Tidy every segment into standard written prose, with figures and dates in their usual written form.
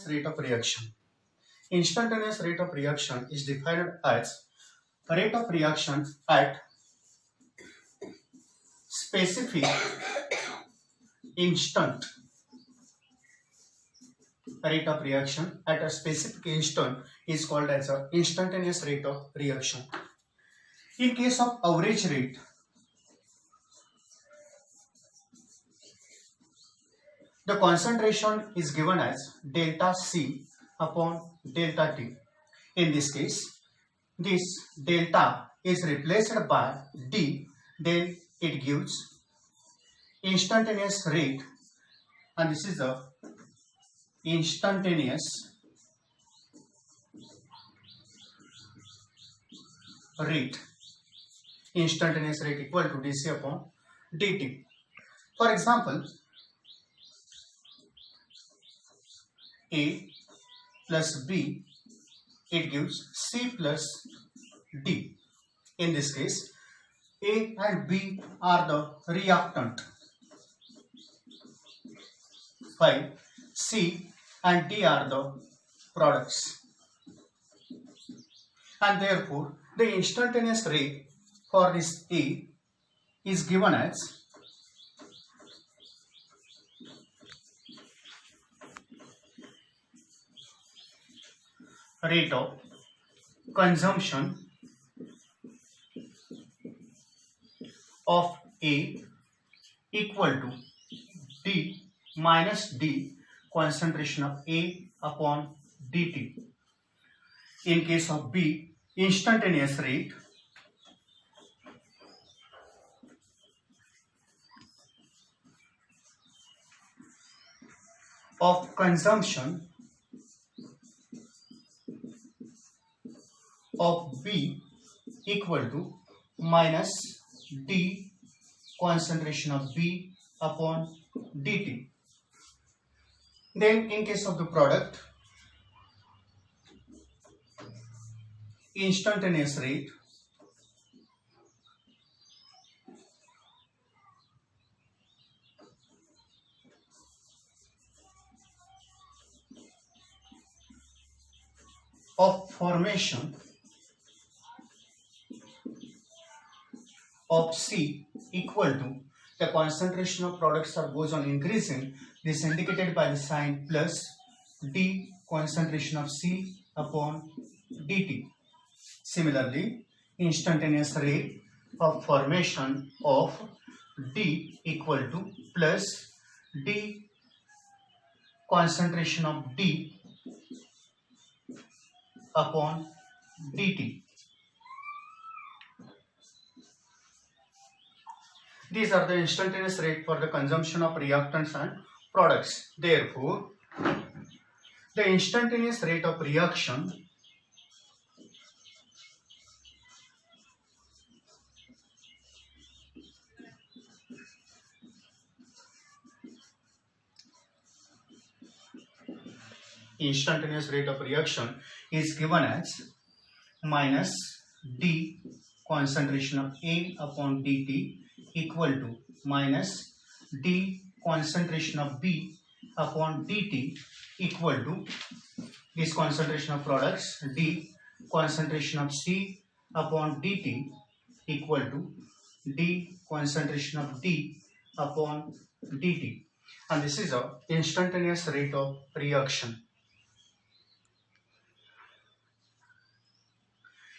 Rate of reaction. Instantaneous rate of reaction is defined as rate of reaction at specific instant. Rate of reaction at a specific instant is called as a instantaneous rate of reaction. In case of average rate, the concentration is given as delta C upon delta T. In this case, this delta is replaced by D, then it gives instantaneous rate, and this is the instantaneous rate. Instantaneous rate equal to dC upon dt. For example, A plus B, it gives C plus D. In this case, A and B are the reactant, while C and D are the products. And therefore, the instantaneous rate for this A is given as rate of consumption of A equal to D minus D concentration of A upon dt. In case of B, instantaneous rate of consumption of B equal to minus D concentration of B upon dt. Then in case of the product, instantaneous rate of formation of C equal to the concentration of products are goes on increasing. This indicated by the sign plus D concentration of C upon dt. Similarly, instantaneous rate of formation of D equal to plus D concentration of D upon dt. These are the instantaneous rate for the consumption of reactants and products. Therefore, the instantaneous rate of reaction is given as minus D concentration of A upon dt equal to minus D concentration of B upon dt equal to this concentration of products D concentration of C upon dt equal to D concentration of D upon dt, and this is a instantaneous rate of reaction.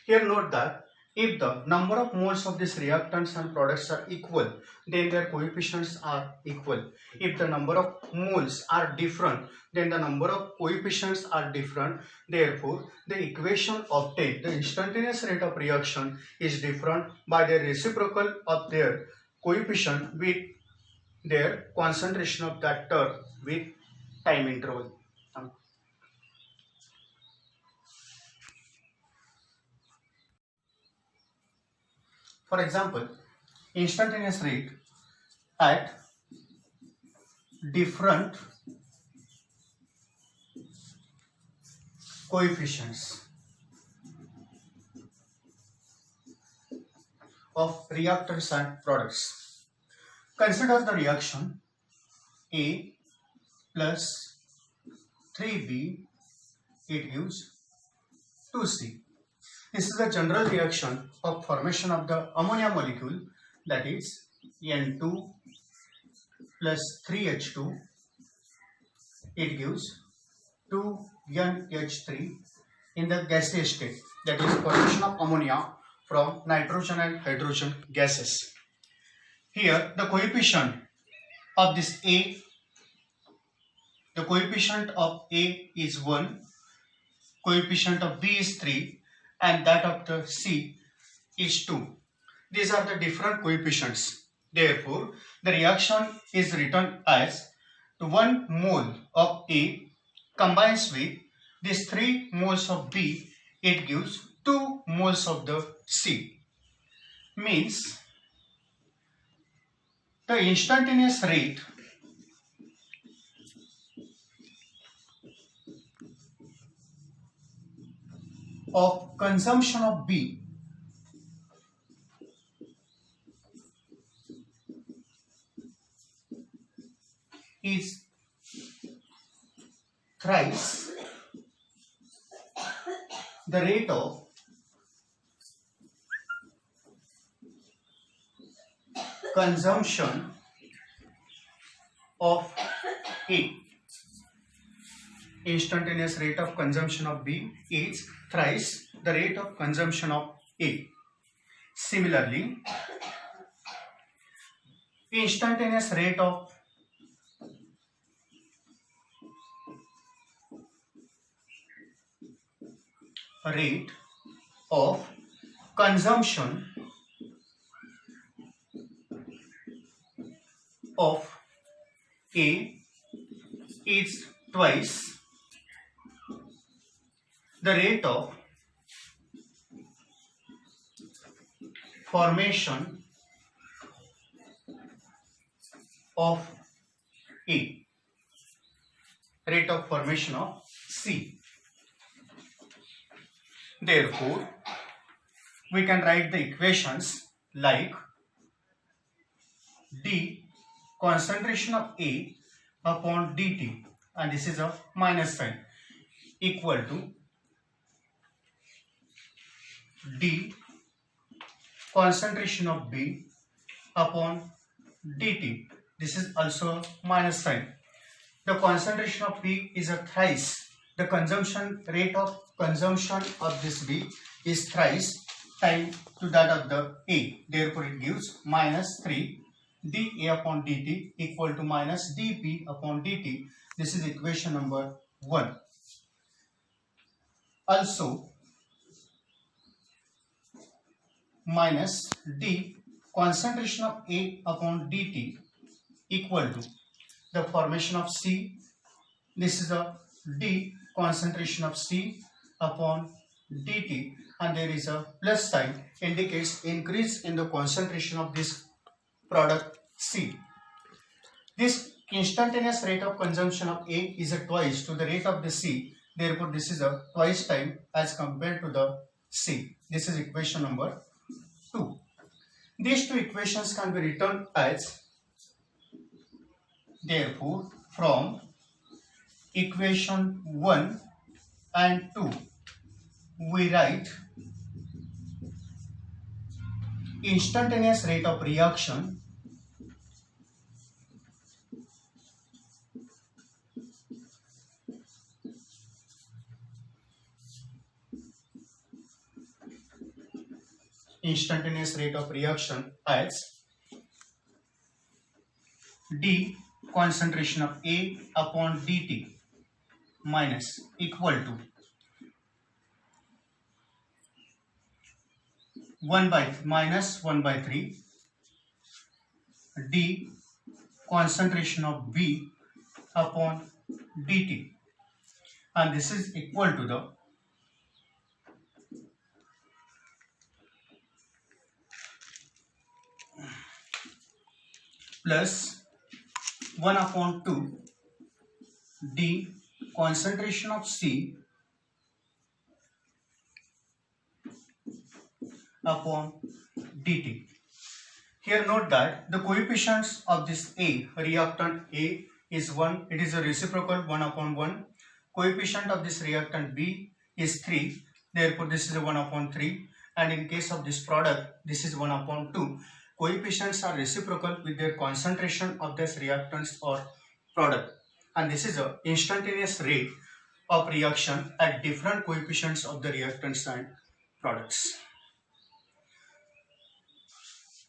Here note that if the number of moles of these reactants and products are equal, then their coefficients are equal. If the number of moles are different, then the number of coefficients are different. Therefore, the equation obtained, the instantaneous rate of reaction is different by the reciprocal of their coefficient with their concentration of that term with time interval. For example, instantaneous rate at different coefficients of reactants and products. Consider the reaction A plus 3B, it gives 2C. This is the general reaction of formation of the ammonia molecule, that is N2 plus 3H2, it gives 2NH3 in the gaseous state, that is formation of ammonia from nitrogen and hydrogen gases. Here the coefficient of this A, the coefficient of A is 1, coefficient of B is 3, and that of the C is 2. These are the different coefficients. Therefore, the reaction is written as 1 mole of A combines with these 3 moles of B, it gives 2 moles of the C. Means the instantaneous rate of consumption of B is thrice the rate of consumption of A. Instantaneous rate of consumption of B is thrice the rate of consumption of A. Similarly, instantaneous rate of consumption of A is twice the rate of formation of A, rate of formation of C. Therefore, we can write the equations like d concentration of A upon dt, and this is a minus sign, equal to d concentration of B upon dt. This is also minus sign. The concentration of B is a thrice. The consumption rate of consumption of this B is thrice time to that of the A. Therefore, it gives minus 3 dA upon dt equal to minus dP upon dt. This is equation number 1. Also, minus d concentration of A upon dt equal to the formation of C. This is a d concentration of C upon dt, and there is a plus sign, indicates increase in the concentration of this product C. This instantaneous rate of consumption of A is a twice to the rate of the C. Therefore, this is a twice time as compared to the C. This is equation number 2. These two equations can be written as, therefore, from equation 1 and 2, we write instantaneous rate of reaction as d concentration of A upon dt minus equal to 1 by 3 d concentration of B upon dt, and this is equal to the plus 1 upon 2 d concentration of C upon dt. Here note that the coefficients of this A, reactant A, is 1. It is a reciprocal 1 upon 1. coefficient of this reactant B is 3, therefore this is a 1 upon 3, and in case of this product this is 1 upon 2. Coefficients are reciprocal with their concentration of this reactants or product, and this is a instantaneous rate of reaction at different coefficients of the reactants and products.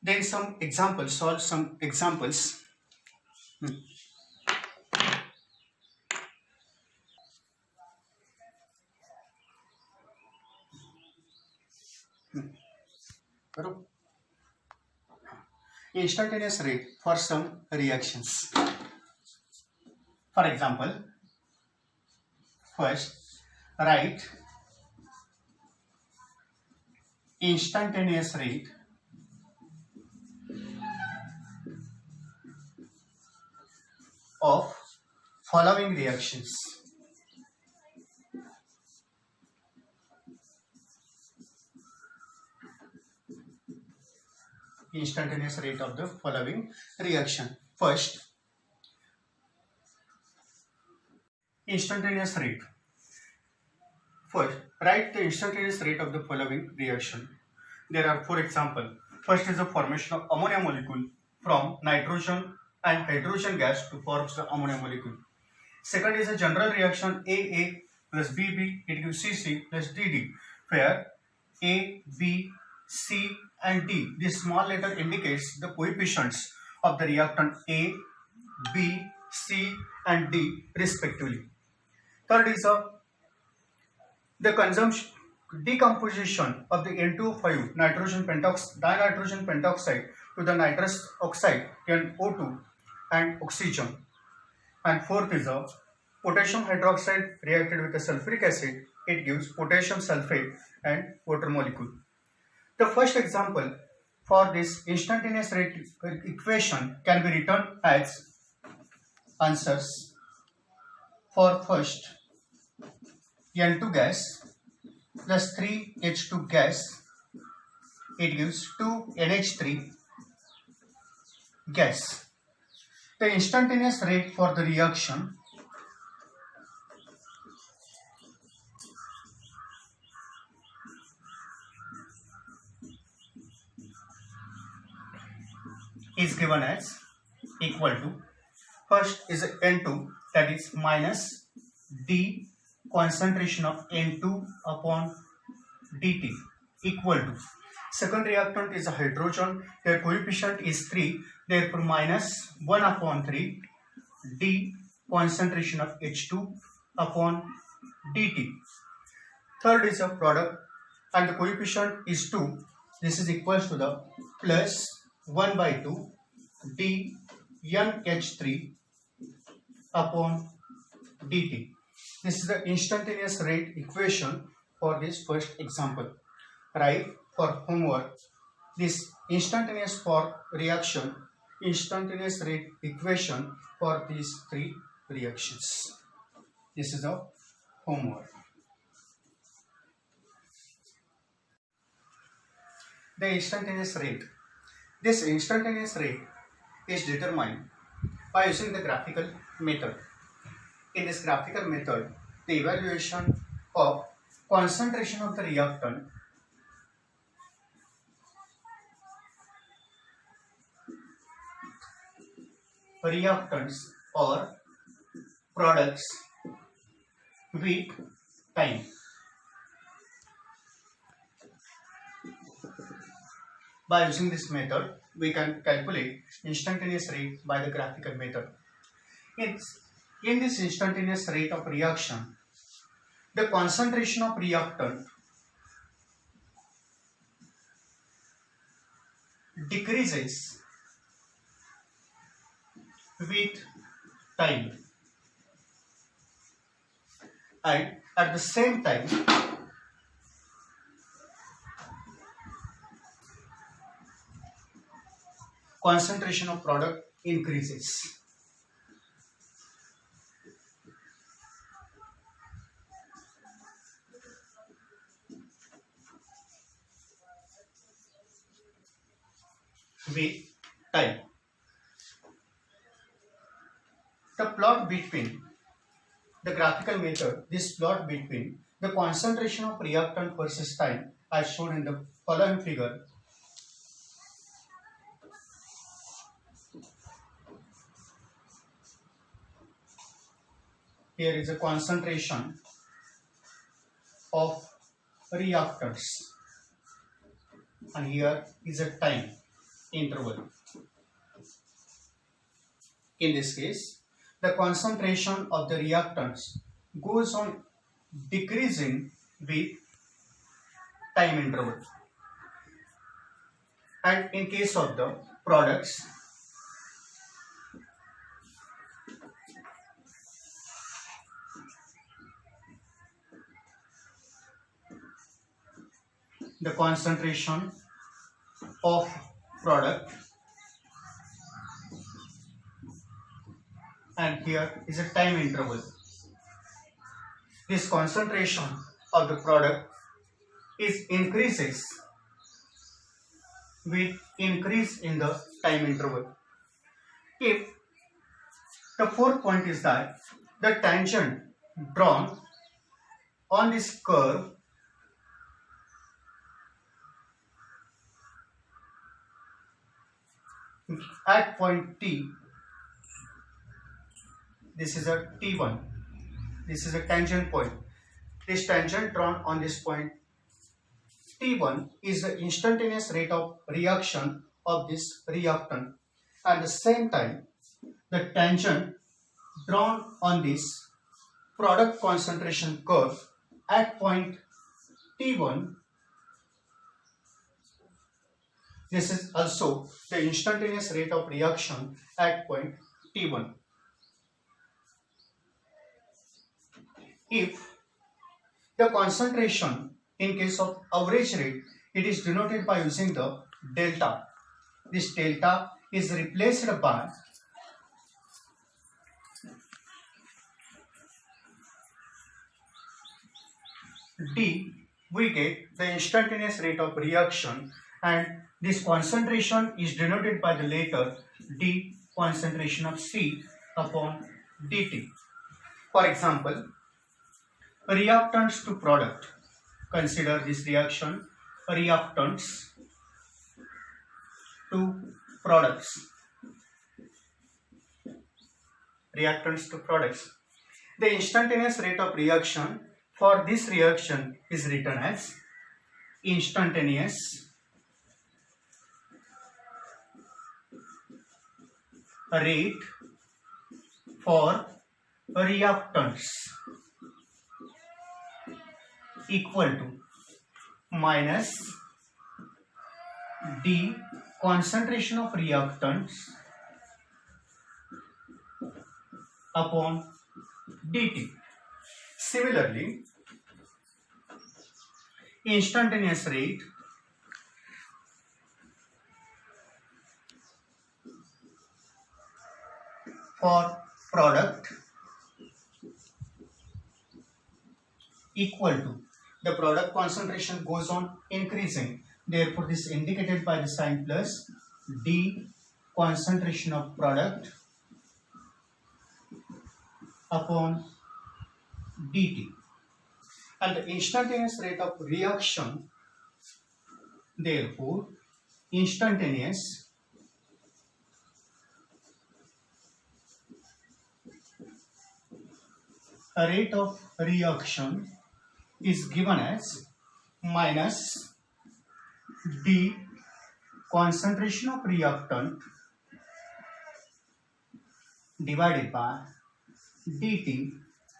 Then some examples, solve some examples. Instantaneous rate for some reactions. For example, first write instantaneous rate of following reactions. Instantaneous rate of the following reaction. First, instantaneous rate. First, write the instantaneous rate of the following reaction. There are 4 examples. First is the formation of ammonia molecule from nitrogen and hydrogen gas to form the ammonia molecule. Second is a general reaction AA plus BB, it gives CC plus DD, where A, B, C and D, this small letter indicates the coefficients of the reactant A, B, C and D respectively. Third is the decomposition of the N2O5 dinitrogen pentoxide to the nitrous oxide NO2 and oxygen. And fourth is a potassium hydroxide reacted with the sulfuric acid, it gives potassium sulfate and water molecule. The first example for this instantaneous rate equation can be written as answers. For first, N2 gas plus 3H2 gas, it gives 2NH3 gas. The instantaneous rate for the reaction is given as equal to, first is N2, that is minus D concentration of N2 upon dt equal to, second reactant is a hydrogen, their coefficient is 3, therefore minus 1 upon 3 D concentration of H2 upon dt. Third is a product and the coefficient is 2, this is equals to the plus 1 by 2 D NH3 upon dt. This is the instantaneous rate equation for this first example. Write for homework this instantaneous for reaction, instantaneous rate equation for these 3 reactions. This is the homework. The instantaneous rate. This instantaneous rate is determined by using the graphical method. In this graphical method, the evaluation of concentration of the reactants or products with time. By using this method, we can calculate instantaneous rate by the graphical method. In this instantaneous rate of reaction, the concentration of reactant decreases with time, and at the same time concentration of product increases. With time. The plot between the graphical method, this plot between the concentration of reactant versus time as shown in the following figure. Here is a concentration of reactants and here is a time interval. In this case, the concentration of the reactants goes on decreasing with time interval, and in case of the products, the concentration of product, and here is a time interval. This concentration of the product is increases with increase in the time interval. If the fourth point is that the tangent drawn on this curve at point T, this is a T1, this is a tangent point. This tangent drawn on this point T1 is the instantaneous rate of reaction of this reactant. At the same time, the tangent drawn on this product concentration curve at point T1, this is also the instantaneous rate of reaction at point T1. If the concentration in case of average rate, it is denoted by using the delta. This delta is replaced by D. We get the instantaneous rate of reaction, and this concentration is denoted by the letter D, concentration of C upon dt. For example, reactants to product. Consider this reaction, reactants to products. Reactants to products. The instantaneous rate of reaction for this reaction is written as instantaneous rate for reactants equal to minus D, concentration of reactants upon dt. Similarly, instantaneous rate for product equal to, the product concentration goes on increasing, therefore this is indicated by the sign plus, D, concentration of product upon dt. And the instantaneous rate of reaction, therefore instantaneous rate of reaction is given as minus D, concentration of reactant divided by dt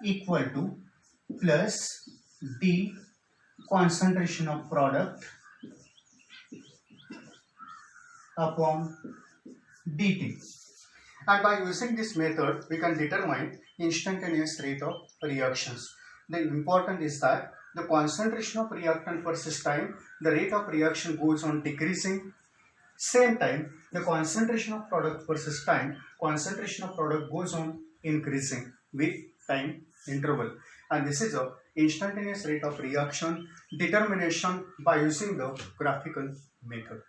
equal to plus D, concentration of product upon dt. And by using this method, we can determine instantaneous rate of reactions. The important is that the concentration of reactant versus time, the rate of reaction goes on decreasing. Same time, the concentration of product versus time, concentration of product goes on increasing with time interval. And this is a instantaneous rate of reaction determination by using the graphical method.